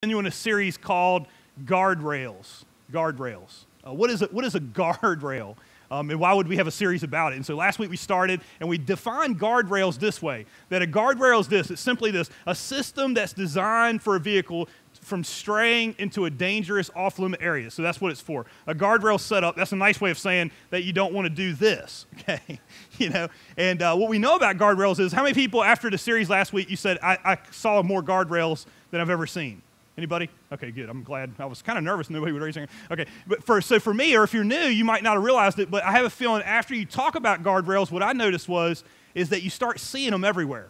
continuing a series called Guardrails. Guardrails. What is a guardrail? And why would we have a series about it? And so last week we started and we defined guardrails this way, that a guardrail is this. It's simply this, a system that's designed for a vehicle from straying into a dangerous off-limit area. So that's what it's for. A guardrail setup, that's a nice way of saying that you don't want to do this, okay? And what we know about guardrails is how many people after the series last week you said, I saw more guardrails than I've ever seen. Anybody? Okay, good. I'm glad. I was kind of nervous. Nobody would raise their hand. Okay, but so for me, or if you're new, you might not have realized it, but I have a feeling after you talk about guardrails, what I noticed is that you start seeing them everywhere.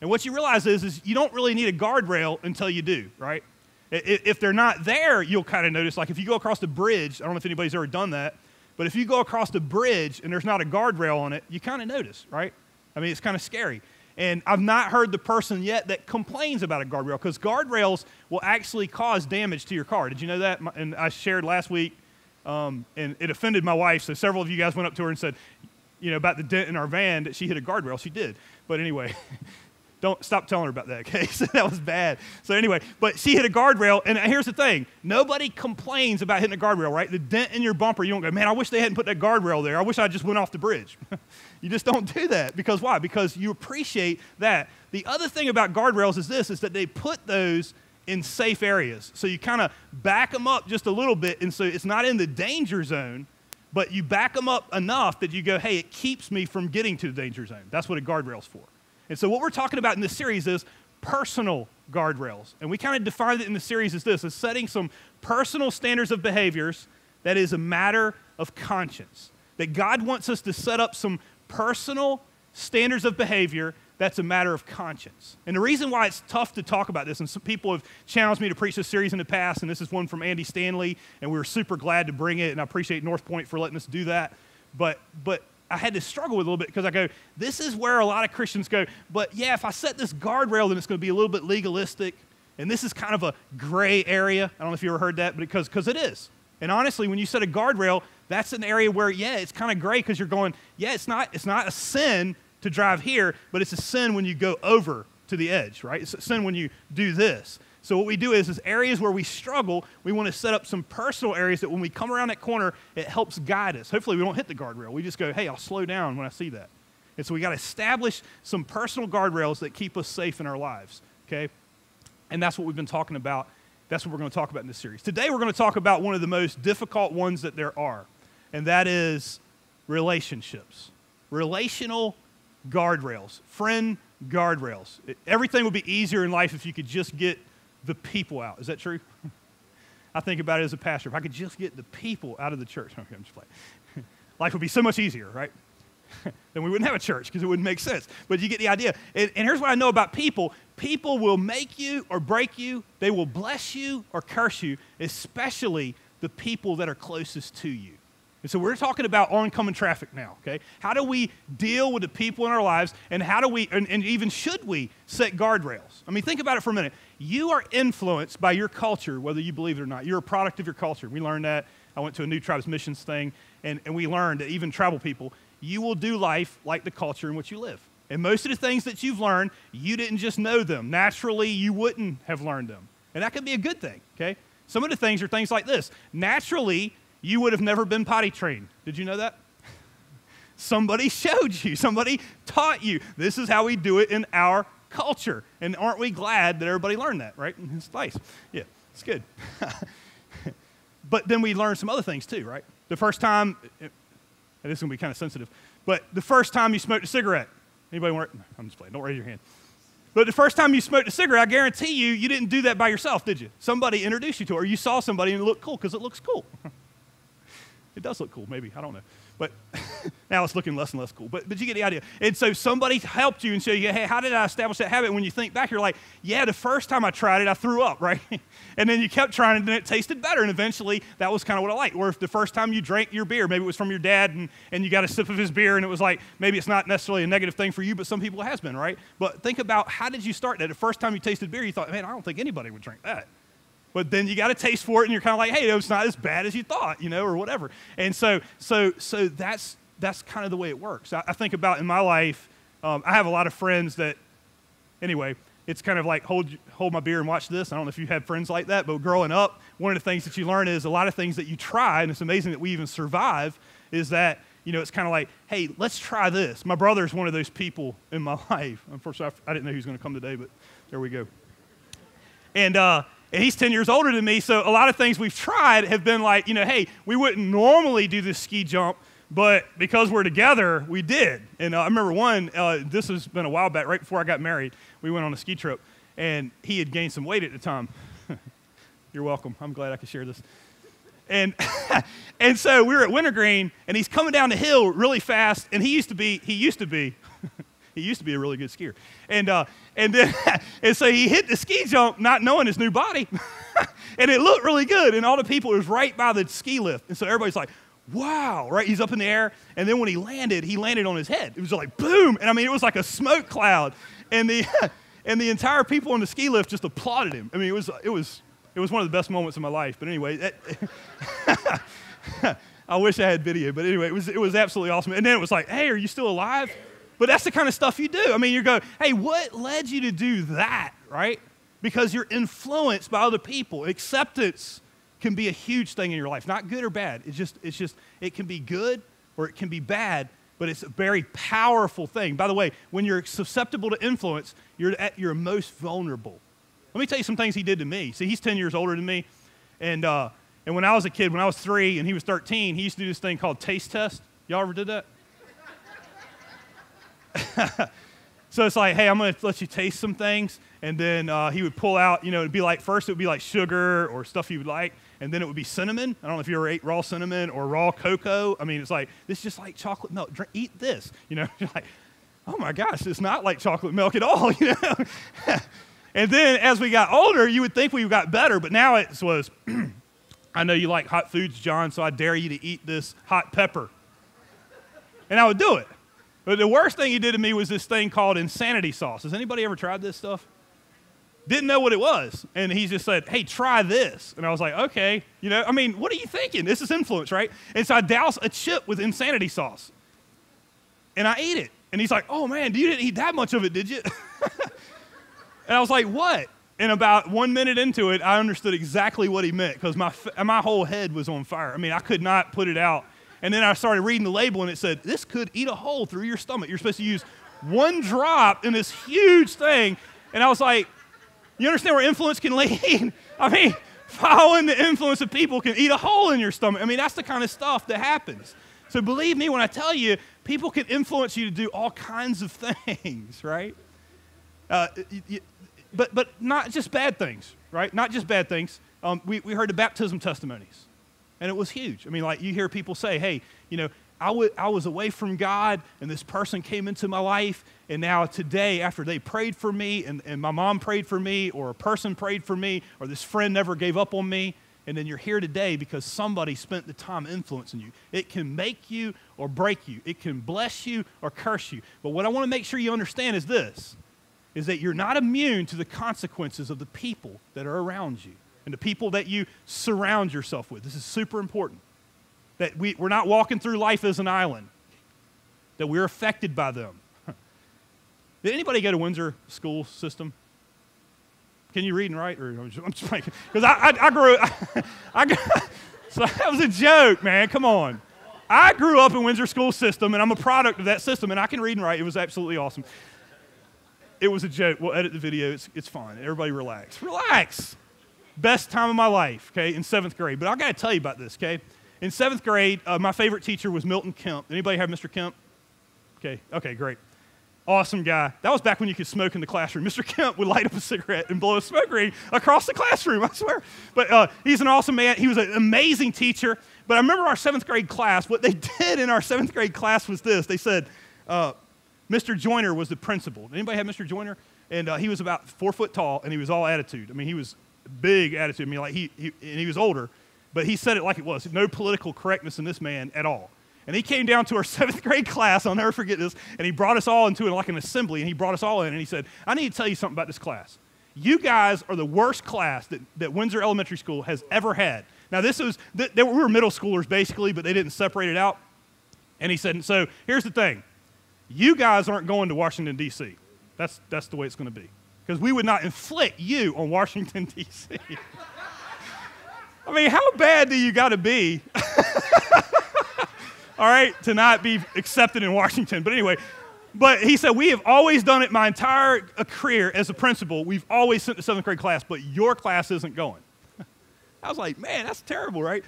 And what you realize is you don't really need a guardrail until you do, right? If they're not there, you'll kind of notice, like if you go across the bridge, I don't know if anybody's ever done that, but if you go across the bridge and there's not a guardrail on it, you kind of notice, right? I mean, it's kind of scary. And I've not heard the person yet that complains about a guardrail, because guardrails will actually cause damage to your car. Did you know that? And I shared last week, and it offended my wife, so several of you guys went up to her and said, about the dent in our van that she hit a guardrail. She did. But anyway, don't stop telling her about that, okay? So that was bad. So anyway, but she hit a guardrail, and here's the thing. Nobody complains about hitting a guardrail, right? The dent in your bumper, you don't go, man, I wish they hadn't put that guardrail there. I wish I just went off the bridge. You just don't do that. Because why? Because you appreciate that. The other thing about guardrails is this, is that they put those in safe areas. So you kind of back them up just a little bit, and so it's not in the danger zone, but you back them up enough that you go, hey, it keeps me from getting to the danger zone. That's what a guardrail's for. And so what we're talking about in this series is personal guardrails. And we kind of defined it in the series as this, as setting some personal standards of behaviors that is a matter of conscience. That God wants us to set up some personal standards of behavior that's a matter of conscience. And the reason why it's tough to talk about this, and some people have challenged me to preach this series in the past, and this is one from Andy Stanley, and we were super glad to bring it, and I appreciate North Point for letting us do that. But I had to struggle with it a little bit, because I go, this is where a lot of Christians go, but yeah, if I set this guardrail, then it's going to be a little bit legalistic, and this is kind of a gray area. I don't know if you ever heard that, but because it is. And honestly, when you set a guardrail, that's an area where, yeah, it's kind of gray, because you're going, yeah, it's not a sin to drive here, but it's a sin when you go over to the edge, right? It's a sin when you do this. So what we do is areas where we struggle, we want to set up some personal areas that when we come around that corner, it helps guide us. Hopefully we don't hit the guardrail. We just go, hey, I'll slow down when I see that. And so we got to establish some personal guardrails that keep us safe in our lives, okay? And that's what we've been talking about. That's what we're going to talk about in this series. Today we're going to talk about one of the most difficult ones that there are, and that is relationships. Relational guardrails, friend guardrails. Everything would be easier in life if you could just get the people out. Is that true? I think about it as a pastor. If I could just get the people out of the church. Okay, I'm just playing. Life would be so much easier, right? Then we wouldn't have a church, because it wouldn't make sense. But you get the idea. And here's what I know about people. People will make you or break you. They will bless you or curse you, especially the people that are closest to you. And so we're talking about oncoming traffic now, okay? How do we deal with the people in our lives, and how do we, and even should we, set guardrails? I mean, think about it for a minute. You are influenced by your culture, whether you believe it or not. You're a product of your culture. We learned that. I went to a New Tribes Missions thing, and we learned that even tribal people, you will do life like the culture in which you live. And most of the things that you've learned, you didn't just know them. Naturally, you wouldn't have learned them. And that could be a good thing, okay? Some of the things are things like this. Naturally, you would have never been potty trained. Did you know that? Somebody showed you. Somebody taught you. This is how we do it in our culture. And aren't we glad that everybody learned that, right? It's nice. Yeah, it's good. But then we learned some other things too, right? The first time, and this is going to be kind of sensitive, but the first time you smoked a cigarette. Anybody want to? I'm just playing. Don't raise your hand. But the first time you smoked a cigarette, I guarantee you didn't do that by yourself, did you? Somebody introduced you to it, or you saw somebody and it looked cool, because it looks cool. It does look cool, maybe. I don't know. But now it's looking less and less cool. But you get the idea. And so somebody helped you and showed you, hey, how did I establish that habit? When you think back, you're like, yeah, the first time I tried it, I threw up, right? And then you kept trying it, and it tasted better. And eventually, that was kind of what I liked. Or if the first time you drank your beer, maybe it was from your dad, and you got a sip of his beer, and it was like, maybe it's not necessarily a negative thing for you, but some people it has been, right? But think about, how did you start that? The first time you tasted beer, you thought, man, I don't think anybody would drink that. But then you got a taste for it, and you're kind of like, hey, it's not as bad as you thought, or whatever. And so that's kind of the way it works. I think about in my life, I have a lot of friends that, anyway, it's kind of like hold my beer and watch this. I don't know if you had friends like that, but growing up, one of the things that you learn is a lot of things that you try, and it's amazing that we even survive, is that, it's kind of like, hey, let's try this. My brother's one of those people in my life. Unfortunately, I didn't know he was going to come today, but there we go. And he's 10 years older than me, so a lot of things we've tried have been like, hey, we wouldn't normally do this ski jump, but because we're together, we did. And I remember one, this has been a while back, right before I got married, we went on a ski trip, and he had gained some weight at the time. You're welcome. I'm glad I could share this. And and so we were at Wintergreen, and he's coming down the hill really fast, and he used to be a really good skier. And so he hit the ski jump not knowing his new body, and it looked really good, and all the people was right by the ski lift. And so everybody's like, wow, right? He's up in the air, and then when he landed on his head. It was like, boom, and I mean, it was like a smoke cloud, and the entire people on the ski lift just applauded him. I mean, it was one of the best moments of my life. But anyway, I wish I had video, but anyway, it was absolutely awesome. And then it was like, hey, are you still alive? But that's the kind of stuff you do. I mean, you go, hey, what led you to do that, right? Because you're influenced by other people. Acceptance can be a huge thing in your life, not good or bad. It's just it can be good or it can be bad, but it's a very powerful thing. By the way, when you're susceptible to influence, you're at your most vulnerable. Let me tell you some things he did to me. See, he's 10 years older than me, and when I was a kid, when I was 3 and he was 13, he used to do this thing called taste test. Y'all ever did that? So it's like, hey, I'm going to let you taste some things, and then he would pull out, it'd be like, first it would be like sugar or stuff you would like, and then it would be cinnamon. I don't know if you ever ate raw cinnamon or raw cocoa. I mean, it's like, this is just like chocolate milk. Eat this, You're like, oh my gosh, it's not like chocolate milk at all, And then as we got older, you would think we got better, but now it was, I know you like hot foods, John, so I dare you to eat this hot pepper. And I would do it. But the worst thing he did to me was this thing called insanity sauce. Has anybody ever tried this stuff? Didn't know what it was. And he just said, hey, try this. And I was like, okay. I mean, what are you thinking? This is influence, right? And so I doused a chip with insanity sauce. And I ate it. And he's like, oh, man, you didn't eat that much of it, did you? And I was like, what? And about 1 minute into it, I understood exactly what he meant because my whole head was on fire. I mean, I could not put it out. And then I started reading the label, and it said, this could eat a hole through your stomach. You're supposed to use 1 drop in this huge thing. And I was like, you understand where influence can lead? I mean, following the influence of people can eat a hole in your stomach. I mean, that's the kind of stuff that happens. So believe me when I tell you, people can influence you to do all kinds of things, right? But not just bad things, right? Not just bad things. We heard the baptism testimonies, and it was huge. I mean, like you hear people say, hey, I was away from God, and this person came into my life, and now today, after they prayed for me, and my mom prayed for me, or a person prayed for me, or this friend never gave up on me, and then you're here today because somebody spent the time influencing you. It can make you or break you. It can bless you or curse you. But what I want to make sure you understand is this, is that you're not immune to the consequences of the people that are around you and the people that you surround yourself with. This is super important. That we're not walking through life as an island, that we're affected by them. Did anybody go to Windsor school system? Can you read and write? Or I'm just making, because I grew so that was a joke, man. Come on. I grew up in Windsor school system, and I'm a product of that system, and I can read and write. It was absolutely awesome. It was a joke. We'll edit the video. It's fine. Everybody relax. Relax. Best time of my life, okay, in 7th grade. But I got to tell you about this, okay? In 7th grade, my favorite teacher was Milton Kemp. Anybody have Mr. Kemp? Okay, great. Awesome guy. That was back when you could smoke in the classroom. Mr. Kemp would light up a cigarette and blow a smoke ring across the classroom, I swear. But he's an awesome man. He was an amazing teacher. But I remember our 7th grade class, what they did in our 7th grade class was this. They said, Mr. Joyner was the principal. Anybody have Mr. Joyner? And he was about 4 foot tall, and he was all attitude. I mean, he was big attitude. I mean, like he was older, but he said it like it was. No political correctness in this man at all. And he came down to our 7th grade class, I'll never forget this, and he brought us all into like an assembly, and he brought us all in, and he said, I need to tell you something about this class. You guys are the worst class that Windsor Elementary School has ever had. Now, we were middle schoolers, basically, but they didn't separate it out. And he said, so here's the thing. You guys aren't going to Washington, D.C. That's the way it's going to be. because we would not inflict you on Washington, D.C. I mean, how bad do you got to be, all right, to not be accepted in Washington? But anyway, but he said, we have always done it my entire career as a principal. We've always sent the 7th grade class, but your class isn't going. I was like, man, that's terrible, right?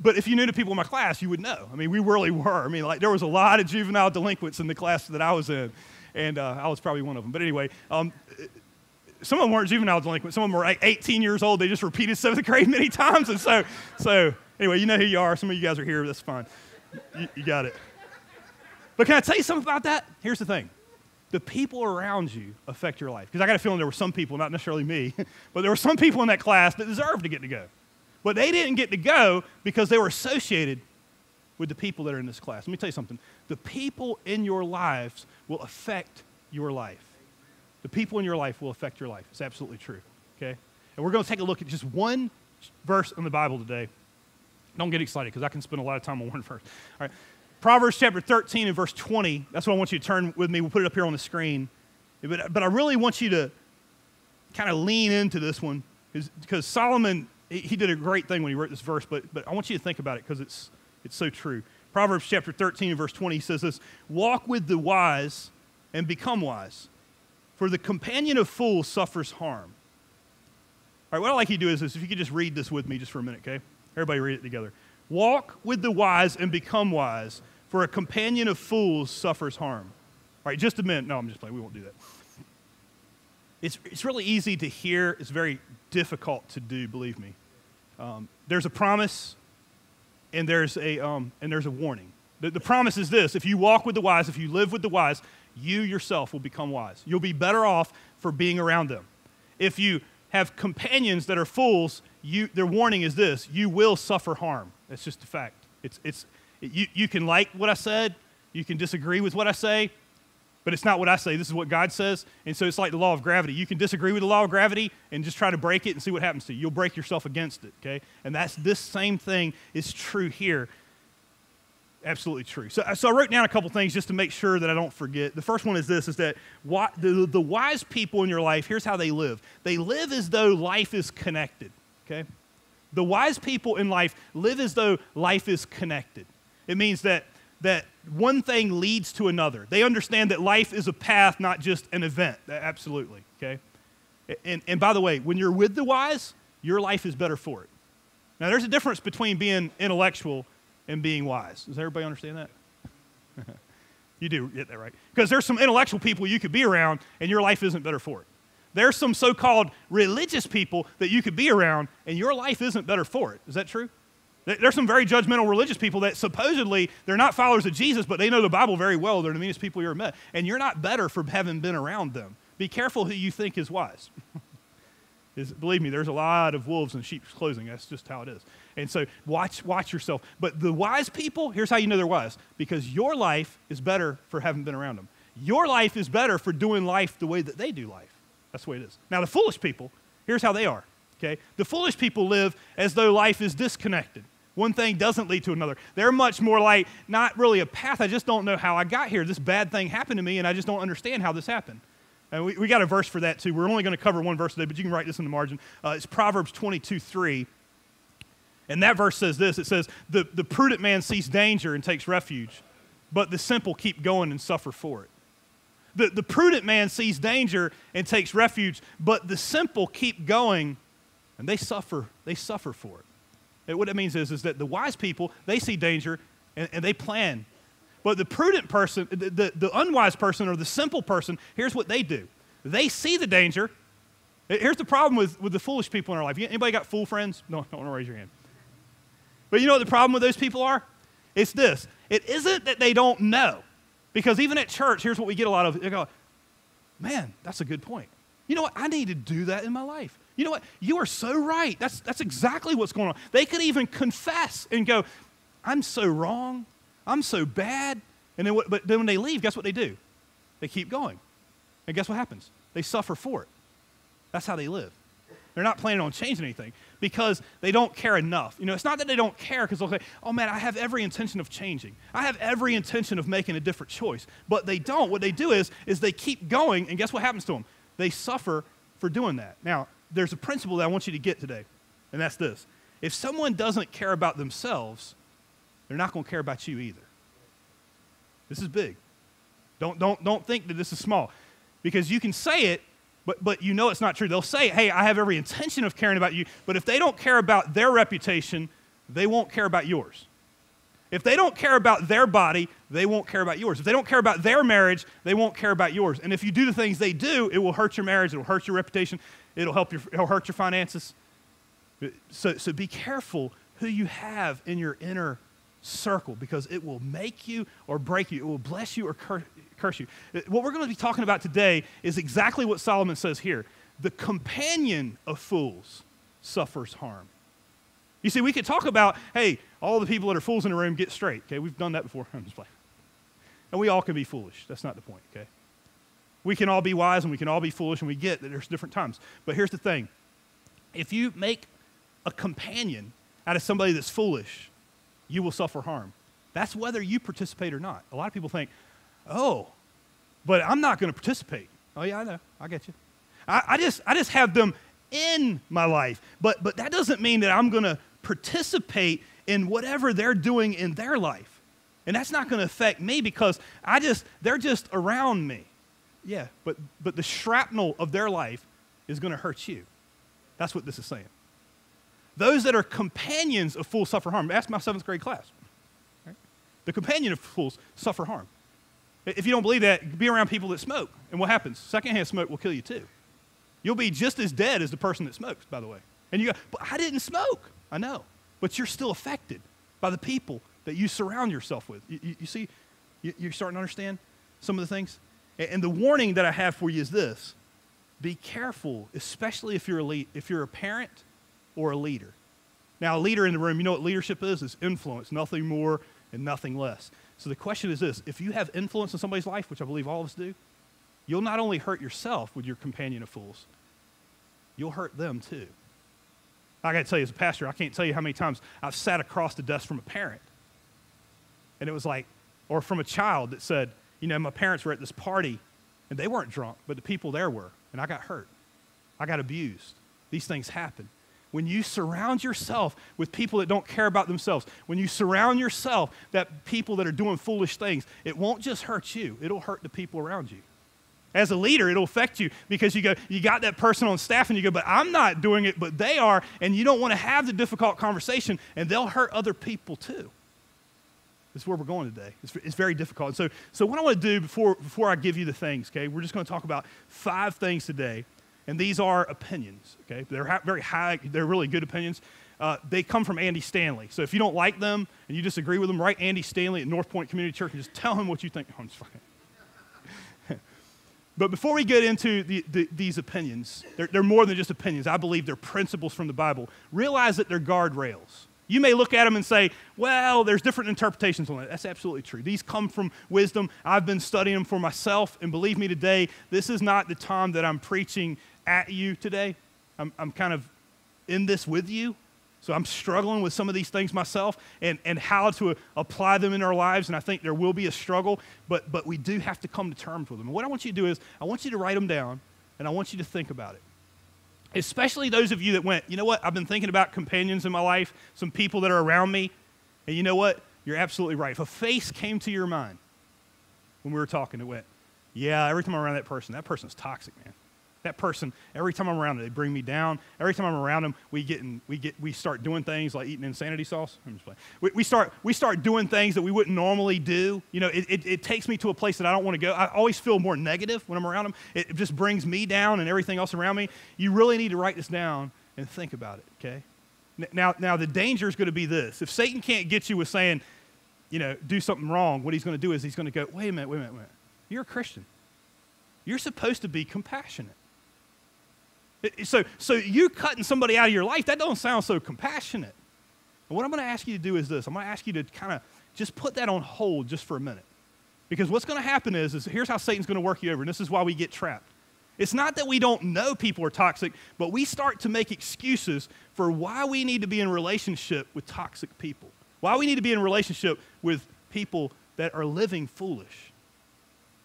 But if you knew the people in my class, you would know. I mean, we really were. I mean, like, there was a lot of juvenile delinquents in the class that I was in, and I was probably one of them. But anyway, some of them weren't juvenile delinquents. Some of them were like 18 years old. They just repeated 7th grade many times. And so anyway, you know who you are. Some of you guys are here. That's fine. You got it. But can I tell you something about that? Here's the thing. The people around you affect your life. Because I got a feeling there were some people, not necessarily me, but there were some people in that class that deserved to get to go. But they didn't get to go because they were associated with the people that are in this class. Let me tell you something. The people in your lives will affect your life. The people in your life will affect your life. It's absolutely true, okay? And we're going to take a look at just one verse in the Bible today. Don't get excited because I can spend a lot of time on one verse. All right. Proverbs chapter 13 and verse 20. That's what I want you to turn with me. We'll put it up here on the screen. But I really want you to kind of lean into this one because Solomon, he did a great thing when he wrote this verse, but I want you to think about it because it's so true. Proverbs chapter 13 and verse 20 says this, walk with the wise and become wise, for the companion of fools suffers harm. All right, what I'd like you to do is if you could just read this with me just for a minute, okay? Everybody read it together. Walk with the wise and become wise, for a companion of fools suffers harm. All right, just a minute. No, I'm just playing. We won't do that. It's really easy to hear. It's very difficult to do, believe me. There's a promise, and there's a warning. The promise is this. If you walk with the wise, if you live with the wise, you yourself will become wise. You'll be better off for being around them. If you have companions that are fools, their warning is this: you will suffer harm. That's just a fact. You can like what I said, you can disagree with what I say, but it's not what I say. This is what God says, and so it's like the law of gravity. You can disagree with the law of gravity and just try to break it and see what happens to you. You'll break yourself against it, okay? And this same thing is true here. Absolutely true. So I wrote down a couple things just to make sure that I don't forget. The first one is this, is that the wise people in your life, here's how they live. They live as though life is connected, okay? The wise people in life live as though life is connected. It means that one thing leads to another. They understand that life is a path, not just an event. Absolutely, okay? And by the way, when you're with the wise, your life is better for it. Now, there's a difference between being intellectual and being wise. Does everybody understand that? You do get that right. Because there's some intellectual people you could be around, and your life isn't better for it. There's some so-called religious people that you could be around, and your life isn't better for it. Is that true? There's some very judgmental religious people that supposedly they're not followers of Jesus, but they know the Bible very well. They're the meanest people you ever met. And you're not better for having been around them. Be careful who you think is wise. Believe me, there's a lot of wolves in sheep's clothing. That's just how it is. And so watch yourself. But the wise people, here's how you know they're wise. Because your life is better for having been around them. Your life is better for doing life the way that they do life. That's the way it is. Now, the foolish people, here's how they are. Okay? The foolish people live as though life is disconnected. One thing doesn't lead to another. They're much more like, not really a path. I just don't know how I got here. This bad thing happened to me, and I just don't understand how this happened. And we got a verse for that, too. We're only going to cover one verse today, but you can write this in the margin. It's Proverbs 22:3. And that verse says this. It says, the prudent man sees danger and takes refuge, but the simple keep going and suffer for it. The prudent man sees danger and takes refuge, but the simple keep going and they suffer for it. And what that means is that the wise people, they see danger and they plan. But the prudent person, the unwise person or the simple person, here's what they do. They see the danger. Here's the problem with the foolish people in our life. Anybody got fool friends? No, don't raise your hand. But you know what the problem with those people are? It's this. It isn't that they don't know. Because even at church, here's what we get a lot of. They go, man, that's a good point. You know what? I need to do that in my life. You know what? You are so right. That's exactly what's going on. They could even confess and go, I'm so wrong. I'm so bad. But then when they leave, guess what they do? They keep going. And guess what happens? They suffer for it. That's how they live. They're not planning on changing anything because they don't care enough. You know, it's not that they don't care because they'll say, oh man, I have every intention of changing. I have every intention of making a different choice. But they don't. What they do is they keep going, and guess what happens to them? they suffer for doing that. Now, there's a principle that I want you to get today, and that's this. If someone doesn't care about themselves, they're not going to care about you either. This is big. Don't think that this is small, because you can say it, but you know it's not true. They'll say, hey, I have every intention of caring about you, but if they don't care about their reputation, they won't care about yours. If they don't care about their body, they won't care about yours. If they don't care about their marriage, they won't care about yours. And if you do the things they do, it will hurt your marriage, it will hurt your reputation, it'll hurt your finances. So be careful who you have in your inner circle, because it will make you or break you. It will bless you or curse you. What we're going to be talking about today is exactly what Solomon says here. The companion of fools suffers harm. You see, we could talk about, hey, all the people that are fools in the room get straight. Okay, we've done that before. I'm just playing. And we all can be foolish. That's not the point, okay? We can all be wise and we can all be foolish, and we get that there's different times. But here's the thing. If you make a companion out of somebody that's foolish, you will suffer harm. That's whether you participate or not. A lot of people think, oh, but I'm not going to participate. Oh, yeah, I know. I get you. I just have them in my life. But that doesn't mean that I'm going to participate in whatever they're doing in their life. And that's not going to affect me, because they're just around me. Yeah, but the shrapnel of their life is going to hurt you. That's what this is saying. Those that are companions of fools suffer harm. Ask my 7th grade class. Right? The companion of fools suffer harm. If you don't believe that, be around people that smoke. And what happens? Secondhand smoke will kill you too. You'll be just as dead as the person that smokes, by the way. And you go, but I didn't smoke. I know. But you're still affected by the people that you surround yourself with. You see, you're starting to understand some of the things? And the warning that I have for you is this. Be careful, especially if you're a parent or a leader. Now, a leader in the room, you know what leadership is? It's influence, nothing more and nothing less. So the question is this. If you have influence in somebody's life, which I believe all of us do, you'll not only hurt yourself with your companion of fools, you'll hurt them too. I got to tell you, as a pastor, I can't tell you how many times I've sat across the desk from a parent, and it was like, or from a child that said, you know, my parents were at this party, and they weren't drunk, but the people there were, and I got hurt. I got abused. These things happen. When you surround yourself with people that don't care about themselves, when you surround yourself that people that are doing foolish things, it won't just hurt you, it'll hurt the people around you. As a leader, it'll affect you, because you got that person on staff and you go, but I'm not doing it, but they are, and you don't want to have the difficult conversation, and they'll hurt other people too. This is where we're going today. It's very difficult. And so what I want to do before I give you the things, okay, we're just going to talk about 5 things today, and these are opinions, okay? They're very high, they're really good opinions. They come from Andy Stanley. So if you don't like them and you disagree with them, write Andy Stanley at North Point Community Church and just tell him what you think. Oh, I'm just fucking. But before we get into these opinions, they're more than just opinions. I believe they're principles from the Bible. Realize that they're guardrails. You may look at them and say, well, there's different interpretations on it. That's absolutely true. These come from wisdom. I've been studying them for myself, and believe me today, this is not the time that I'm preaching at you today. I'm kind of in this with you. So I'm struggling with some of these things myself and how to apply them in our lives, and I think there will be a struggle, but we do have to come to terms with them. And what I want you to do is I want you to write them down, and I want you to think about it. Especially those of you that went, you know what, I've been thinking about companions in my life, some people that are around me, and you know what, you're absolutely right. If a face came to your mind when we were talking, it went, yeah, every time I'm around that person's toxic, man. That person, every time I'm around them, they bring me down. Every time I'm around them, we start doing things like eating insanity sauce. I'm just playing. We start doing things that we wouldn't normally do. You know, it takes me to a place that I don't want to go. I always feel more negative when I'm around them. It just brings me down and everything else around me. You really need to write this down and think about it, okay? Now the danger is going to be this. If Satan can't get you with saying, you know, do something wrong, what he's going to do is he's going to go, wait a minute. You're a Christian. You're supposed to be compassionate. So you cutting somebody out of your life, that don't sound so compassionate. And what I'm going to ask you to do is this. I'm going to ask you to kind of just put that on hold just for a minute. Because what's going to happen is here's how Satan's going to work you over, and this is why we get trapped. It's not that we don't know people are toxic, but we start to make excuses for why we need to be in relationship with toxic people, why we need to be in relationship with people that are living foolish.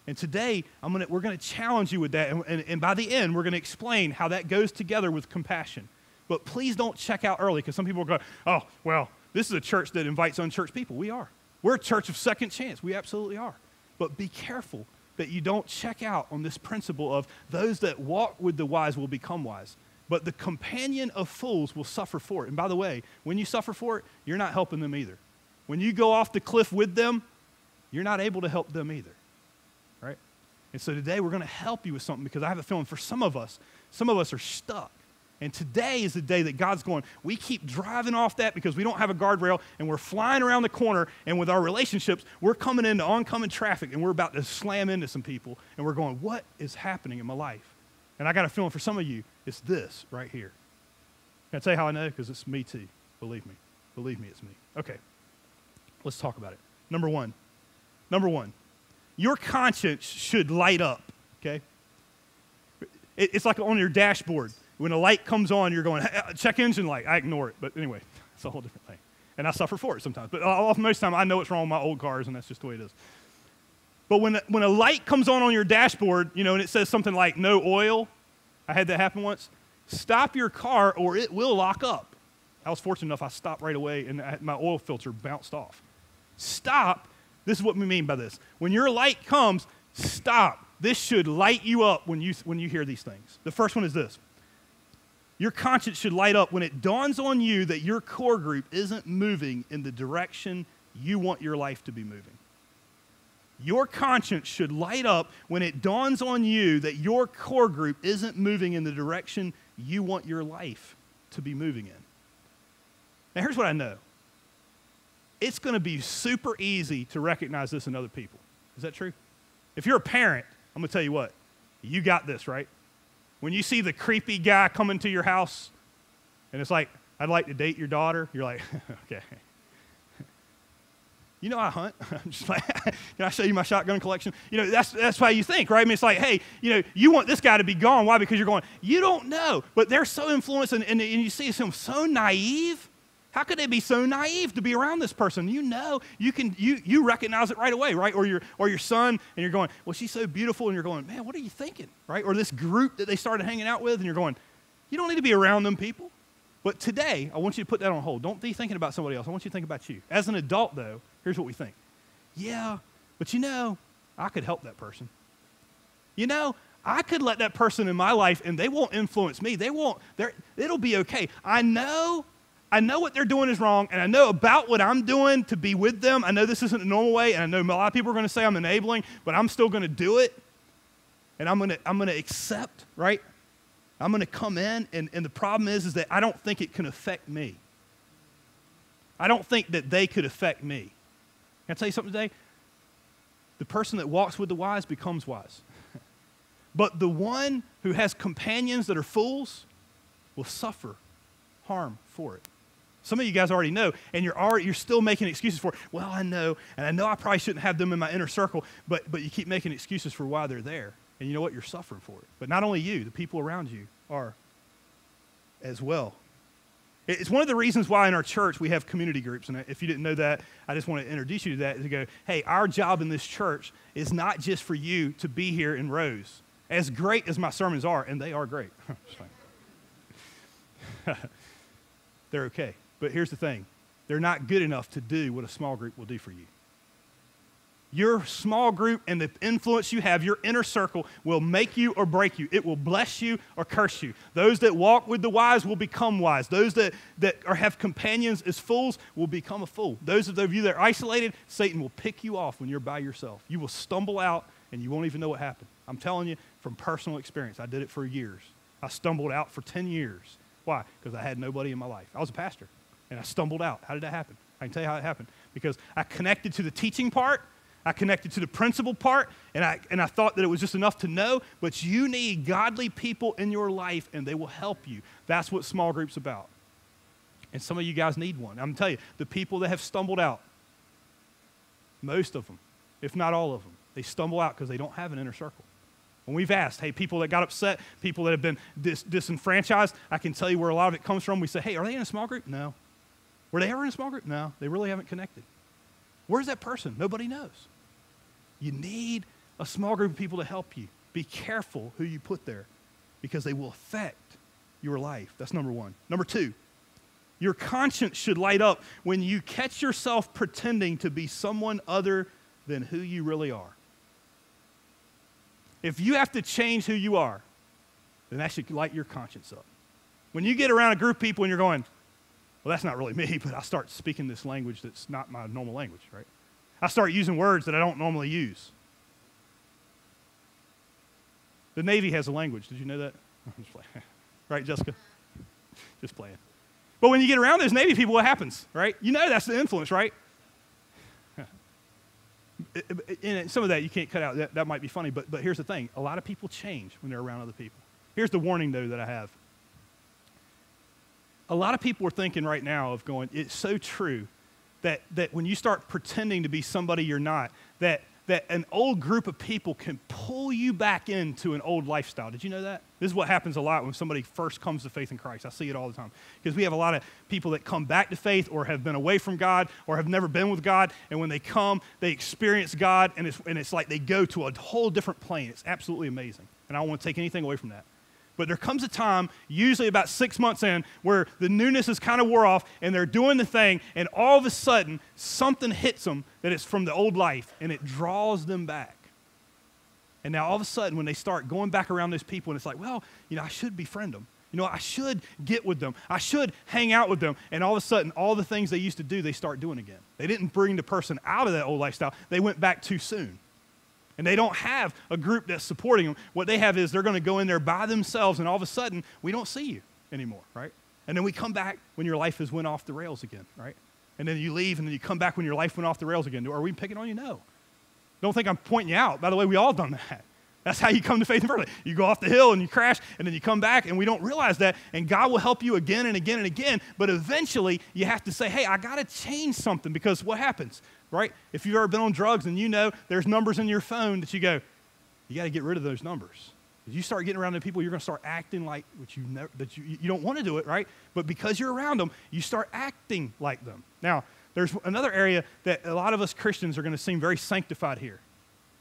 And today, we're going to challenge you with that. And by the end, we're going to explain how that goes together with compassion. But please don't check out early, because some people go, oh, well, this is a church that invites unchurched people. We are. We're a church of second chance. We absolutely are. But be careful that you don't check out on this principle of those that walk with the wise will become wise. But the companion of fools will suffer for it. And by the way, when you suffer for it, you're not helping them either. When you go off the cliff with them, you're not able to help them either. Right? And so today we're going to help you with something, because I have a feeling for some of us are stuck. And today is the day that God's going, we keep driving off that because we don't have a guardrail, and we're flying around the corner, and with our relationships, we're coming into oncoming traffic, and we're about to slam into some people, and we're going, what is happening in my life? And I got a feeling for some of you, it's this right here. Can I tell you how I know? Because it's me too. Believe me. Believe me, it's me. Okay. Let's talk about it. Number one, your conscience should light up, okay? It's like on your dashboard. When a light comes on, you're going, hey, check engine light. I ignore it, but anyway, it's a whole different thing. And I suffer for it sometimes. But most of the time, I know what's wrong with my old cars, and that's just the way it is. But when a light comes on your dashboard, and it says something like no oil, I had that happen once, stop your car or it will lock up. I was fortunate enough I stopped right away, and my oil filter bounced off. Stop. This is what we mean by this. When your light comes, stop. This should light you up when you hear these things. The first one is this. Your conscience should light up when it dawns on you that your core group isn't moving in the direction you want your life to be moving. Your conscience should light up when it dawns on you that your core group isn't moving in the direction you want your life to be moving in. Now, here's what I know. It's going to be super easy to recognize this in other people. Is that true? If you're a parent, I'm going to tell you what. You got this, right? When you see the creepy guy coming to your house, and it's like, I'd like to date your daughter, you're like, okay. I hunt. I'm just like, can I show you my shotgun collection? That's why you think, right? I mean, it's like, hey, you want this guy to be gone. Why? Because you're going, you don't know. But they're so influenced, and you see him so naive. How could they be so naive to be around this person? You recognize it right away, right? Or your son, and you're going, well, she's so beautiful, and you're going, man, what are you thinking, right? Or this group that they started hanging out with, and you're going, you don't need to be around them people. But today, I want you to put that on hold. Don't be thinking about somebody else. I want you to think about you. As an adult, though, here's what we think. Yeah, but I could help that person. I could let that person in my life, and they won't influence me. It'll be okay. I know what they're doing is wrong, and I know about what I'm doing to be with them. I know this isn't the normal way, and I know a lot of people are going to say I'm enabling, but I'm still going to do it, and I'm going to accept, right? I'm going to come in, and the problem is that I don't think it can affect me. I don't think that they could affect me. Can I tell you something today? The person that walks with the wise becomes wise. But the one who has companions that are fools will suffer harm for it. Some of you guys already know, and you're still making excuses for it. Well, I know, and I know I probably shouldn't have them in my inner circle, but you keep making excuses for why they're there. And you know what? You're suffering for it. But not only you, the people around you are as well. It's one of the reasons why in our church we have community groups. And if you didn't know that, I just want to introduce you to that, to go, hey, our job in this church is not just for you to be here in rows. As great as my sermons are, and they are great. They're okay. But here's the thing. They're not good enough to do what a small group will do for you. Your small group and the influence you have, your inner circle, will make you or break you. It will bless you or curse you. Those that walk with the wise will become wise. Those that have companions as fools will become a fool. Those of you that are isolated, Satan will pick you off when you're by yourself. You will stumble out and you won't even know what happened. I'm telling you from personal experience. I did it for years. I stumbled out for 10 years. Why? Because I had nobody in my life. I was a pastor, and I stumbled out. How did that happen? I can tell you how it happened. Because I connected to the teaching part, I connected to the principle part, and I thought that it was just enough to know, but you need godly people in your life, and they will help you. That's what small group's about. And some of you guys need one. I'm telling you, the people that have stumbled out, most of them, if not all of them, they stumble out because they don't have an inner circle. When we've asked, hey, people that got upset, people that have been disenfranchised, I can tell you where a lot of it comes from. We say, hey, are they in a small group? No. Were they ever in a small group? No. They really haven't connected. Where's that person? Nobody knows. You need a small group of people to help you. Be careful who you put there because they will affect your life. That's number one. Number two, your conscience should light up when you catch yourself pretending to be someone other than who you really are. If you have to change who you are, then that should light your conscience up. When you get around a group of people and you're going, well, that's not really me, but I start speaking this language that's not my normal language, right? I start using words that I don't normally use. The Navy has a language. Did you know that? I'm just playing. Right, Jessica? Just playing. But when you get around those Navy people, what happens, right? You know that's the influence, right? And some of that you can't cut out. That might be funny, but here's the thing. A lot of people change when they're around other people. Here's the warning, though, that I have. A lot of people are thinking right now of going, it's so true that when you start pretending to be somebody you're not, that an old group of people can pull you back into an old lifestyle. Did you know that? This is what happens a lot when somebody first comes to faith in Christ. I see it all the time. Because we have a lot of people that come back to faith or have been away from God or have never been with God, and when they come, they experience God, and it's like they go to a whole different plane. It's absolutely amazing. And I don't want to take anything away from that. But there comes a time, usually about 6 months in, where the newness is kind of wore off and they're doing the thing, and all of a sudden, something hits them that is from the old life, and it draws them back. And now all of a sudden, when they start going back around those people, and it's like, well, I should befriend them. I should get with them. I should hang out with them. And all of a sudden, all the things they used to do, they start doing again. They didn't bring the person out of that old lifestyle. They went back too soon. And they don't have a group that's supporting them. What they have is they're going to go in there by themselves, and all of a sudden, we don't see you anymore, right? And then we come back when your life has went off the rails again, right? And then you leave, and then you come back when your life went off the rails again. Are we picking on you? No. Don't think I'm pointing you out. By the way, we all done that. That's how you come to faith in first. You go off the hill, and you crash, and then you come back, and we don't realize that, and God will help you again and again and again, but eventually, you have to say, hey, I got to change something, because what happens? Right? If you've ever been on drugs and there's numbers in your phone that you go, you got to get rid of those numbers. If you start getting around the people, you're going to start acting like you don't want to do it, right? But because you're around them, you start acting like them. Now, there's another area that a lot of us Christians are going to seem very sanctified here.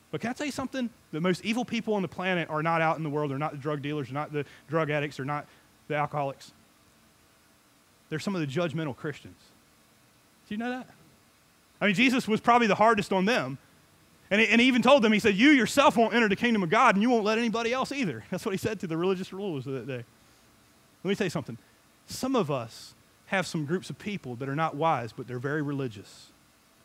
But can I tell you something? The most evil people on the planet are not out in the world. They're not the drug dealers. They're not the drug addicts. They're not the alcoholics. They're some of the judgmental Christians. Do you know that? I mean, Jesus was probably the hardest on them. And he even told them, he said, you yourself won't enter the kingdom of God, and you won't let anybody else either. That's what he said to the religious rulers of that day. Let me tell you something. Some of us have some groups of people that are not wise, but they're very religious.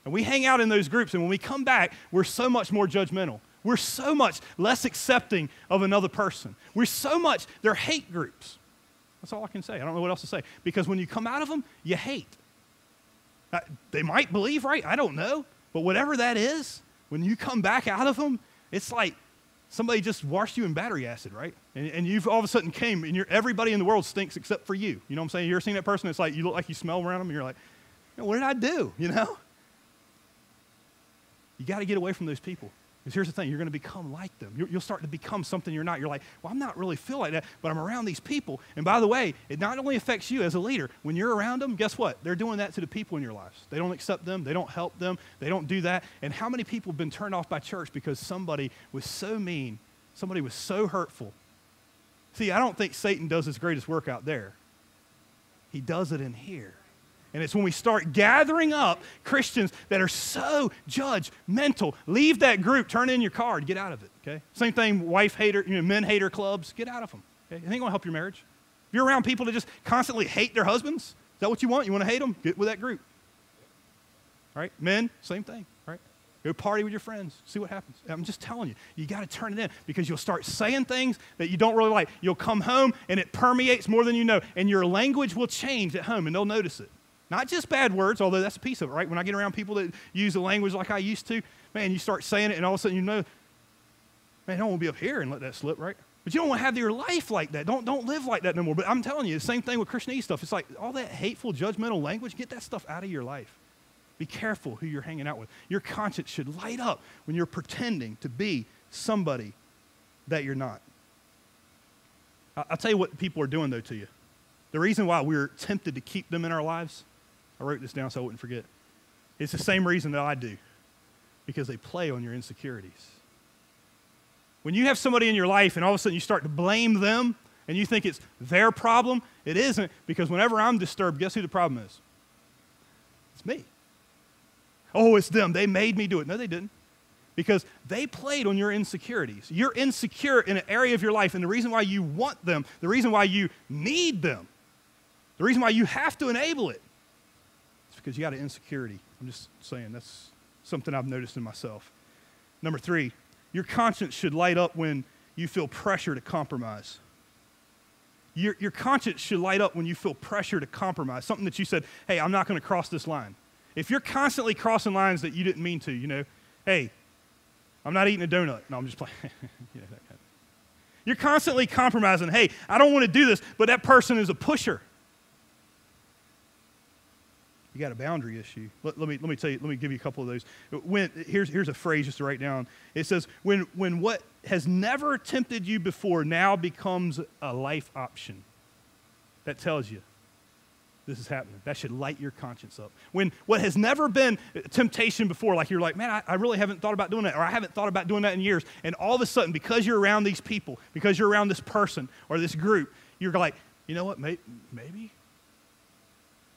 And we hang out in those groups, and when we come back, we're so much more judgmental. We're so much less accepting of another person. They're hate groups. That's all I can say. I don't know what else to say. Because when you come out of them, you hate. They might believe right, I don't know. But whatever that is, when you come back out of them, it's like somebody just washed you in battery acid, right? And you've all of a sudden came, and everybody in the world stinks except for you. You know what I'm saying? You ever seen that person? It's like you look like you smell around them, and you're like, what did I do, You got to get away from those people. Because here's the thing, you're going to become like them. You'll start to become something you're not. You're like, well, I'm not really feel like that, but I'm around these people. And by the way, it not only affects you as a leader. When you're around them, guess what? They're doing that to the people in your lives. They don't accept them. They don't help them. They don't do that. And how many people have been turned off by church because somebody was so mean, somebody was so hurtful? See, I don't think Satan does his greatest work out there. He does it in here. And it's when we start gathering up Christians that are so judgmental. Leave that group, turn in your card, get out of it, okay? Same thing, wife hater, men hater clubs, get out of them, okay? It ain't gonna help your marriage. If you're around people that just constantly hate their husbands, is that what you want? You wanna hate them? Get with that group. All right, men, same thing, right? Go party with your friends, see what happens. I'm just telling you, you gotta turn it in because you'll start saying things that you don't really like. You'll come home and it permeates more than you know, and your language will change at home and they'll notice it. Not just bad words, although that's a piece of it, right? When I get around people that use the language like I used to, man, you start saying it, and all of a sudden man, I don't want to be up here and let that slip, right? But you don't want to have your life like that. Don't live like that no more. But I'm telling you, the same thing with Christianese stuff. It's like all that hateful, judgmental language, get that stuff out of your life. Be careful who you're hanging out with. Your conscience should light up when you're pretending to be somebody that you're not. I'll tell you what people are doing, though, to you. The reason why we're tempted to keep them in our lives, I wrote this down so I wouldn't forget. It's the same reason that I do, because they play on your insecurities. When you have somebody in your life and all of a sudden you start to blame them and you think it's their problem, it isn't, because whenever I'm disturbed, guess who the problem is? It's me. Oh, it's them. They made me do it. No, they didn't. Because they played on your insecurities. You're insecure in an area of your life, and the reason why you want them, the reason why you need them, the reason why you have to enable it, it's because you got an insecurity. I'm just saying, that's something I've noticed in myself. Number 3, your conscience should light up when you feel pressure to compromise. Your conscience should light up when you feel pressure to compromise, something that you said, hey, I'm not going to cross this line. If you're constantly crossing lines that you didn't mean to, hey, I'm not eating a donut. No, I'm just playing. That kind of. You're constantly compromising. Hey, I don't want to do this, but that person is a pusher. You got a boundary issue. Let me tell you. Let me give you a couple of those. Here's a phrase just to write down. It says, when what has never tempted you before now becomes a life option. That tells you this is happening. That should light your conscience up. When what has never been temptation before, like you're like, man, I really haven't thought about doing that, or I haven't thought about doing that in years, and all of a sudden, because you're around these people, because you're around this person or this group, you're like, you know what, maybe?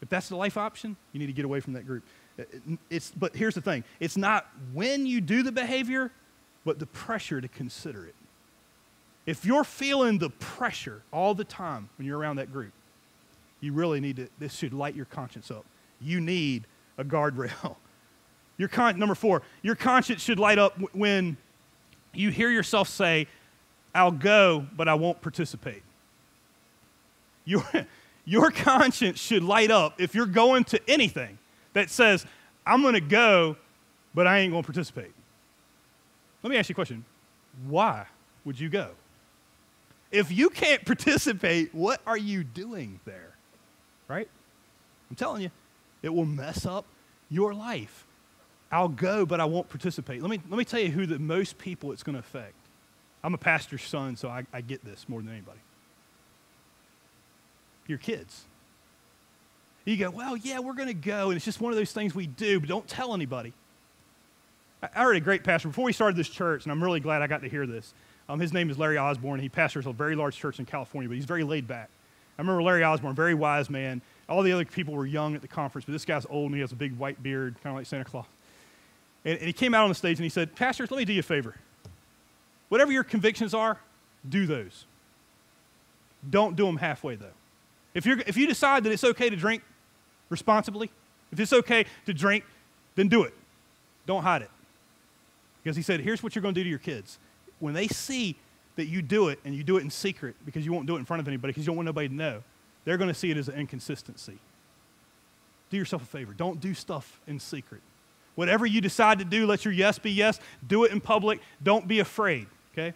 If that's the life option, you need to get away from that group. But here's the thing. It's not when you do the behavior, but the pressure to consider it. If you're feeling the pressure all the time when you're around that group, you really need to, this should light your conscience up. You need a guardrail. Number 4, your conscience should light up when you hear yourself say, I'll go, but I won't participate. Your conscience should light up if you're going to anything that says, I'm going to go, but I ain't going to participate. Let me ask you a question. Why would you go? If you can't participate, what are you doing there? Right? I'm telling you, it will mess up your life. I'll go, but I won't participate. Let me tell you who the most people it's going to affect. I'm a pastor's son, so I get this more than anybody. Your kids. You go, well, yeah, we're going to go, and it's just one of those things we do, but don't tell anybody. I heard a great pastor before we started this church, and I'm really glad I got to hear this. His name is Larry Osborne. He pastors a very large church in California, but he's very laid back. I remember Larry Osborne, very wise man. All the other people were young at the conference, but this guy's old, and he has a big white beard, kind of like Santa Claus. And he came out on the stage, and he said, pastors, let me do you a favor. Whatever your convictions are, do those. Don't do them halfway, though. If you decide that it's okay to drink responsibly, if it's okay to drink, then do it. Don't hide it. Because he said, here's what you're going to do to your kids. When they see that you do it, and you do it in secret, because you won't do it in front of anybody, because you don't want nobody to know, they're going to see it as an inconsistency. Do yourself a favor. Don't do stuff in secret. Whatever you decide to do, let your yes be yes. Do it in public. Don't be afraid, okay?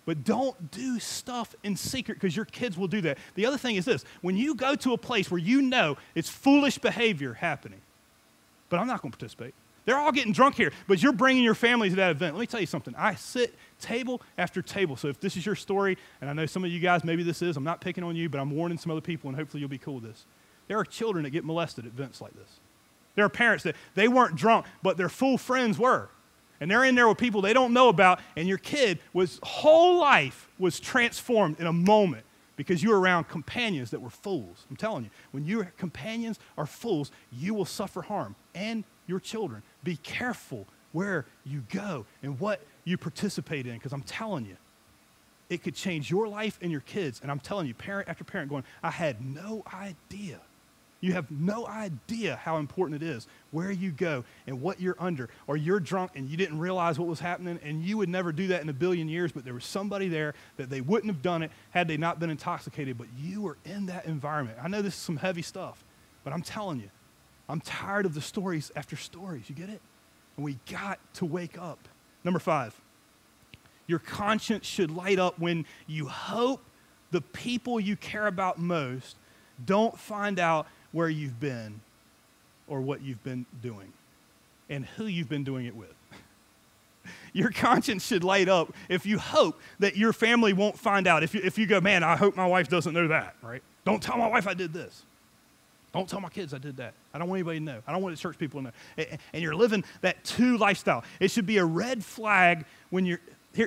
But don't do stuff in secret, because your kids will do that. The other thing is this. When you go to a place where you know it's foolish behavior happening, but I'm not going to participate. They're all getting drunk here, but you're bringing your family to that event. Let me tell you something. I sit table after table. So if this is your story, and I know some of you guys, maybe this is, I'm not picking on you, but I'm warning some other people, and hopefully you'll be cool with this. There are children that get molested at events like this. There are parents that they weren't drunk, but their full friends were. And they're in there with people they don't know about, and your kid whole life was transformed in a moment because you were around companions that were fools. I'm telling you, when your companions are fools, you will suffer harm, and your children. Be careful where you go and what you participate in, because I'm telling you, it could change your life and your kids. And I'm telling you, parent after parent going, I had no idea. You have no idea how important it is where you go and what you're under. Or you're drunk and you didn't realize what was happening, and you would never do that in a billion years, but there was somebody there that they wouldn't have done it had they not been intoxicated, but you were in that environment. I know this is some heavy stuff, but I'm telling you, I'm tired of the stories after stories. You get it? And we got to wake up. Number 5, your conscience should light up when you hope the people you care about most don't find out where you've been or what you've been doing and who you've been doing it with. Your conscience should light up if you hope that your family won't find out. If you go, man, I hope my wife doesn't know that, right? Don't tell my wife I did this. Don't tell my kids I did that. I don't want anybody to know. I don't want the church people to know. And you're living that two lifestyle. It should be a red flag when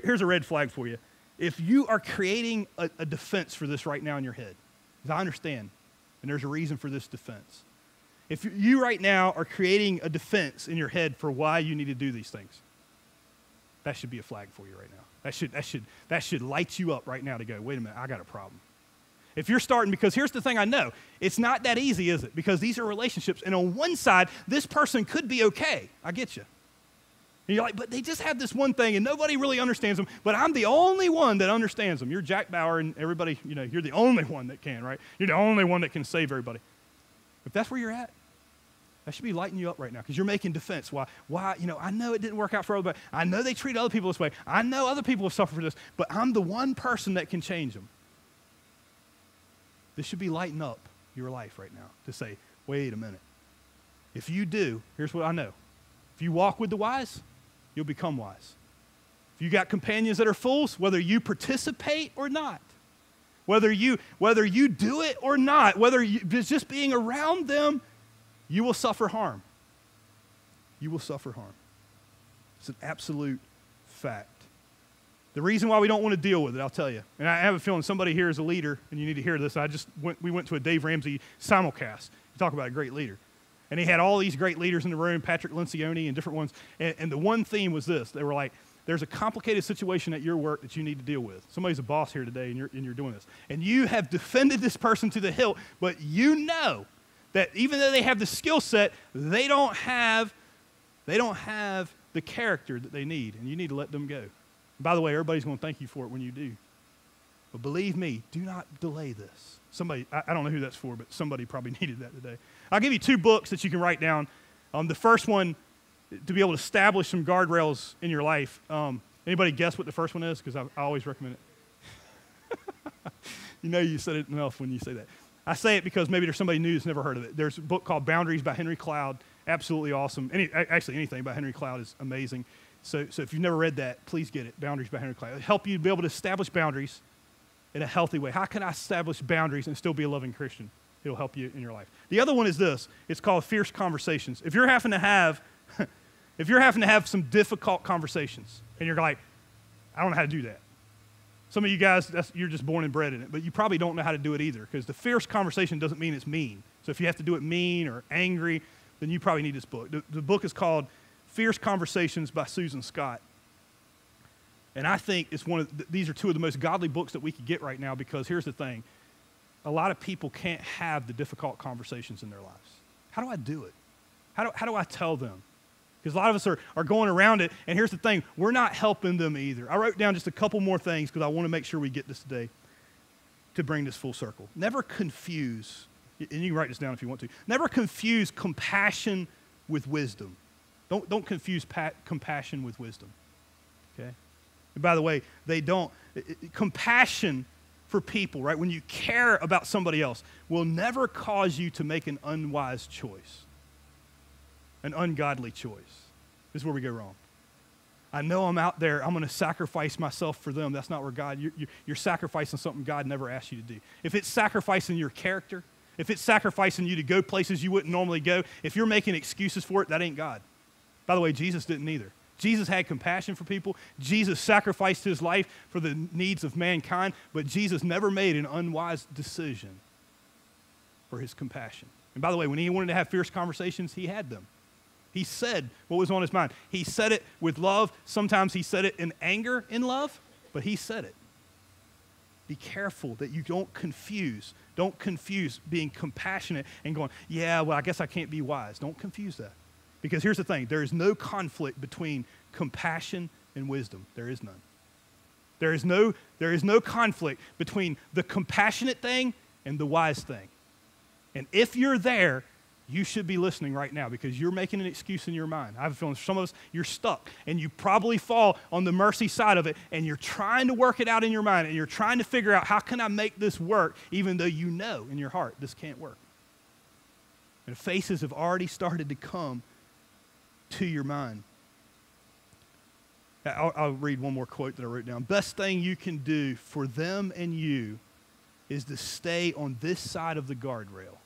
here's a red flag for you. If you are creating a defense for this right now in your head, because I understand, and there's a reason for this defense. If you right now are creating a defense in your head for why you need to do these things, that should be a flag for you right now. That should light you up right now to go, wait a minute, I got a problem. If you're starting, because here's the thing I know, it's not that easy, is it? Because these are relationships, and on one side, this person could be okay. I get you. And you're like, but they just have this one thing, and nobody really understands them, but I'm the only one that understands them. You're Jack Bauer, and everybody, you're the only one that can, right? You're the only one that can save everybody. If that's where you're at, that should be lighting you up right now, because you're making defense. Why, I know it didn't work out for everybody. I know they treat other people this way. I know other people have suffered for this, but I'm the one person that can change them. This should be lighting up your life right now to say, wait a minute. If you do, here's what I know. If you walk with the wise, you'll become wise. If you got companions that are fools, whether you participate or not, whether you do it or not, whether it's just being around them, you will suffer harm. You will suffer harm. It's an absolute fact. The reason why we don't want to deal with it, I'll tell you. And I have a feeling somebody here is a leader, and you need to hear this. We went to a Dave Ramsey simulcast. You talk about a great leader. And he had all these great leaders in the room, Patrick Lencioni and different ones. And the one theme was this. They were like, there's a complicated situation at your work that you need to deal with. Somebody's a boss here today, and you're doing this. And you have defended this person to the hilt, but you know that even though they have the skill set, they don't have the character that they need, and you need to let them go. And by the way, everybody's going to thank you for it when you do. But believe me, do not delay this. Somebody, I don't know who that's for, but somebody probably needed that today. I'll give you 2 books that you can write down. The first one, to be able to establish some guardrails in your life. Anybody guess what the first one is? Because I always recommend it. You said it enough when you say that. I say it because maybe there's somebody new who's never heard of it. There's a book called Boundaries by Henry Cloud. Absolutely awesome. Actually, anything by Henry Cloud is amazing. So if you've never read that, please get it. Boundaries by Henry Cloud. It'll help you be able to establish boundaries in a healthy way. How can I establish boundaries and still be a loving Christian? It'll help you in your life. The other one is this. It's called Fierce Conversations. If you're having to have some difficult conversations, and you're like, I don't know how to do that. Some of you guys, you're just born and bred in it, but you probably don't know how to do it either, because the fierce conversation doesn't mean it's mean. So if you have to do it mean or angry, then you probably need this book. The book is called Fierce Conversations by Susan Scott. And I think it's these are 2 of the most godly books that we could get right now, because here's the thing. A lot of people can't have the difficult conversations in their lives. How do I do it? How do I tell them? Because a lot of us are going around it, and here's the thing. We're not helping them either. I wrote down just a couple more things because I want to make sure we get this today to bring this full circle. Never confuse, and you can write this down if you want to, never confuse compassion with wisdom. Don't confuse compassion with wisdom, okay? And by the way, compassion for people, right, when you care about somebody else, will never cause you to make an unwise choice, an ungodly choice. This is where we go wrong. I know I'm out there, I'm going to sacrifice myself for them. That's not where you're sacrificing something God never asked you to do. If it's sacrificing your character, if it's sacrificing you to go places you wouldn't normally go, if you're making excuses for it, that ain't God. By the way, Jesus didn't either. Jesus had compassion for people. Jesus sacrificed his life for the needs of mankind, but Jesus never made an unwise decision for his compassion. And by the way, when he wanted to have fierce conversations, he had them. He said what was on his mind. He said it with love. Sometimes he said it in anger, in love, but he said it. Be careful that you don't confuse. Don't confuse being compassionate and going, yeah, well, I guess I can't be wise. Don't confuse that. Because here's the thing. There is no conflict between compassion and wisdom. There is none. There is no conflict between the compassionate thing and the wise thing. And if you're there, you should be listening right now, because you're making an excuse in your mind. I have a feeling some of us, you're stuck, and you probably fall on the mercy side of it, and you're trying to work it out in your mind, and you're trying to figure out, how can I make this work, even though you know in your heart this can't work. And faces have already started to come to your mind. I'll read one more quote that I wrote down. Best thing you can do for them and you is to stay on this side of the guardrail.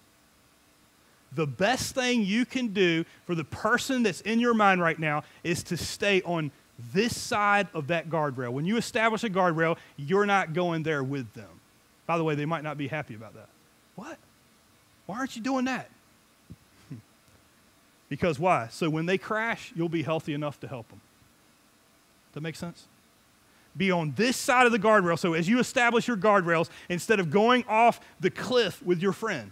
The best thing you can do for the person that's in your mind right now is to stay on this side of that guardrail. When you establish a guardrail, you're not going there with them. By the way, they might not be happy about that. What? Why aren't you doing that? Because why? So when they crash, you'll be healthy enough to help them. Does that make sense? Be on this side of the guardrail. So as you establish your guardrails, instead of going off the cliff with your friend,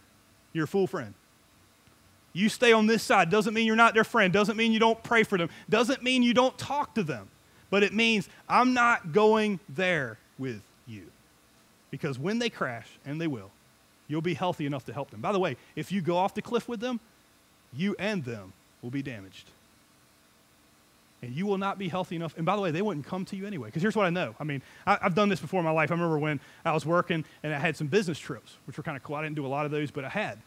your fool friend, you stay on this side. Doesn't mean you're not their friend. Doesn't mean you don't pray for them. Doesn't mean you don't talk to them. But it means I'm not going there with you. Because when they crash, and they will, you'll be healthy enough to help them. By the way, if you go off the cliff with them, you and them will be damaged. And you will not be healthy enough. And by the way, they wouldn't come to you anyway. Because here's what I know. I mean, I've done this before in my life. I remember when I was working and I had some business trips, which were kind of cool. I didn't do a lot of those, but I had.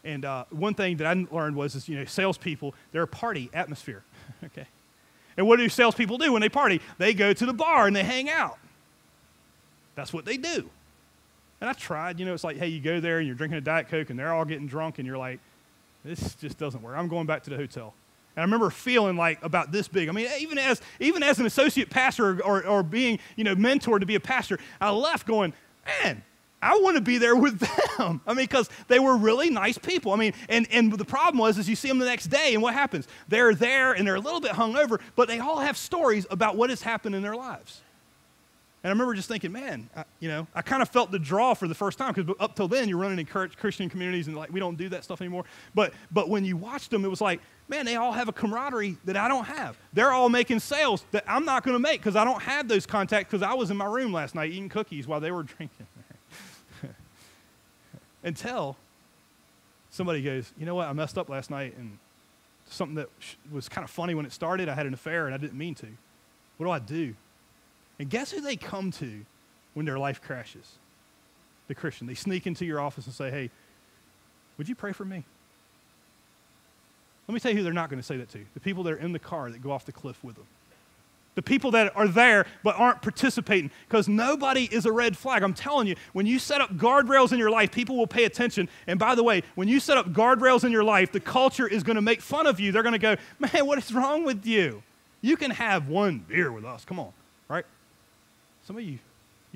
And one thing that I learned was, salespeople, they're a party atmosphere. Okay. And what do salespeople do when they party? They go to the bar and they hang out. That's what they do. And I tried. It's like, hey, you go there and you're drinking a Diet Coke and they're all getting drunk and you're like, this just doesn't work. I'm going back to the hotel. And I remember feeling like about this big. I mean, even as an associate pastor or being, mentored to be a pastor, I left going, man, I want to be there with them. I mean, because they were really nice people. I mean, and the problem was you see them the next day, and what happens? They're there, and they're a little bit hungover, but they all have stories about what has happened in their lives. And I remember just thinking, man, I kind of felt the draw for the first time, because up till then, you're running in Christian communities, and like we don't do that stuff anymore. But when you watched them, it was like, man, they all have a camaraderie that I don't have. They're all making sales that I'm not going to make because I don't have those contacts, because I was in my room last night eating cookies while they were drinking. Until somebody goes, you know what, I messed up last night, and something that was kind of funny when it started, I had an affair and I didn't mean to. What do I do? And guess who they come to when their life crashes? The Christian. They sneak into your office and say, hey, would you pray for me? Let me tell you who they're not going to say that to. The people that are in the car that go off the cliff with them. The people that are there but aren't participating, because nobody is a red flag. I'm telling you, when you set up guardrails in your life, people will pay attention. And by the way, when you set up guardrails in your life, the culture is going to make fun of you. They're going to go, man, what is wrong with you? You can have one beer with us. Come on, right? Some of you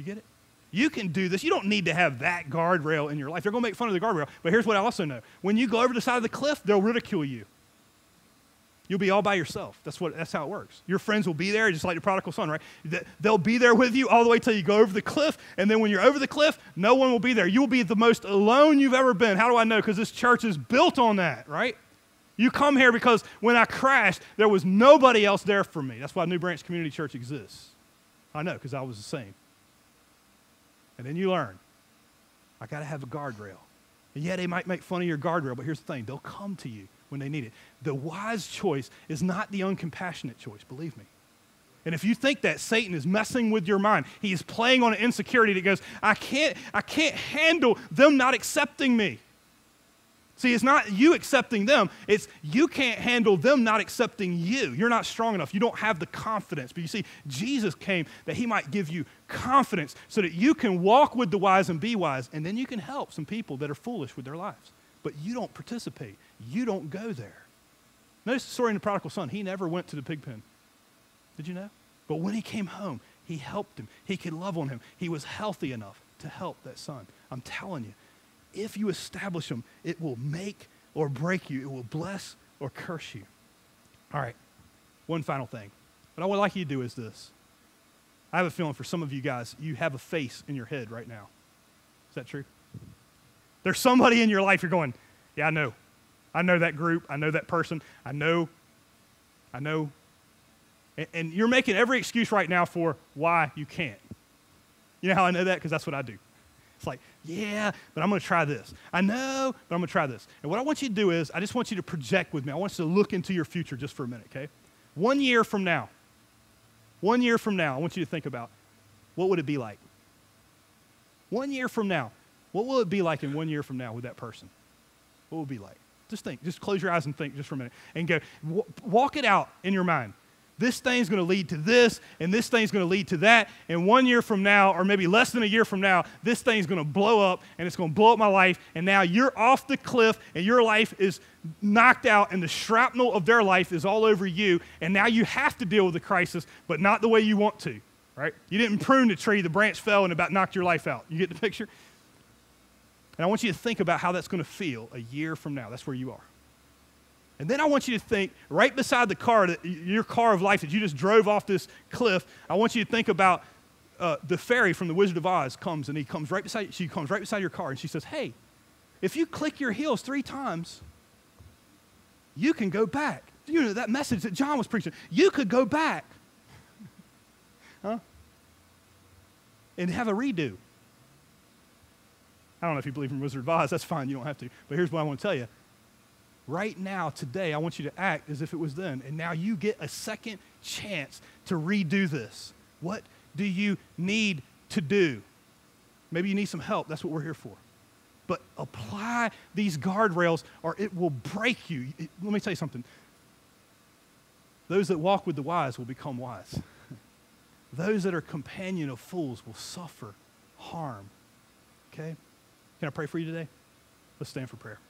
get it? You can do this. You don't need to have that guardrail in your life. They're going to make fun of the guardrail. But here's what I also know. When you go over the side of the cliff, they'll ridicule you. You'll be all by yourself. That's how it works. Your friends will be there, just like the prodigal son, right? They'll be there with you all the way till you go over the cliff, and then when you're over the cliff, no one will be there. You will be the most alone you've ever been. How do I know? Because this church is built on that, right? You come here because when I crashed, there was nobody else there for me. That's why New Branch Community Church exists. I know, because I was the same. And then you learn, I got to have a guardrail. And yeah, they might make fun of your guardrail, but here's the thing. They'll come to you when they need it. The wise choice is not the uncompassionate choice, believe me. And if you think that, Satan is messing with your mind. He is playing on an insecurity that goes, I can't handle them not accepting me. See, it's not you accepting them. It's you can't handle them not accepting you. You're not strong enough. You don't have the confidence. But you see, Jesus came that he might give you confidence so that you can walk with the wise and be wise, and then you can help some people that are foolish with their lives. But you don't participate. You don't go there. Notice the story in the prodigal son. He never went to the pig pen. Did you know? But when he came home, he helped him. He could love on him. He was healthy enough to help that son. I'm telling you, if you establish them, it will make or break you. It will bless or curse you. All right, one final thing. What I would like you to do is this. I have a feeling for some of you guys, you have a face in your head right now. Is that true? There's somebody in your life you're going, yeah, I know. I know that group. I know that person. I know. And you're making every excuse right now for why you can't. You know how I know that? Because that's what I do. It's like, yeah, but I'm going to try this. I know, but I'm going to try this. And what I want you to do is, I just want you to project with me. I want you to look into your future just for a minute, okay? 1 year from now, I want you to think about, what would it be like? 1 year from now, what will it be like in 1 year from now with that person? What will it be like? Just think. Just close your eyes and think just for a minute. And go, walk it out in your mind. this thing's going to lead to this, and this thing's going to lead to that, and 1 year from now, or maybe less than a year from now, this thing's going to blow up, and it's going to blow up my life, and now you're off the cliff, and your life is knocked out, and the shrapnel of their life is all over you, and now you have to deal with the crisis, but not the way you want to, right? You didn't prune the tree, the branch fell, and about knocked your life out. You get the picture? And I want you to think about how that's going to feel a year from now. That's where you are. And then I want you to think, right beside the car, your car of life that you just drove off this cliff, I want you to think about the fairy from the Wizard of Oz comes, and she comes right beside your car, and she says, hey, if you click your heels 3 times, you can go back. You know, that message that John was preaching, you could go back. Huh? And have a redo. I don't know if you believe in Wizard of Oz. That's fine. You don't have to. But here's what I want to tell you. Right now, today, I want you to act as if it was then. And now you get a second chance to redo this. What do you need to do? Maybe you need some help. That's what we're here for. But apply these guardrails or it will break you. Let me tell you something. Those that walk with the wise will become wise. Those that are companion of fools will suffer harm. Okay? Can I pray for you today? Let's stand for prayer.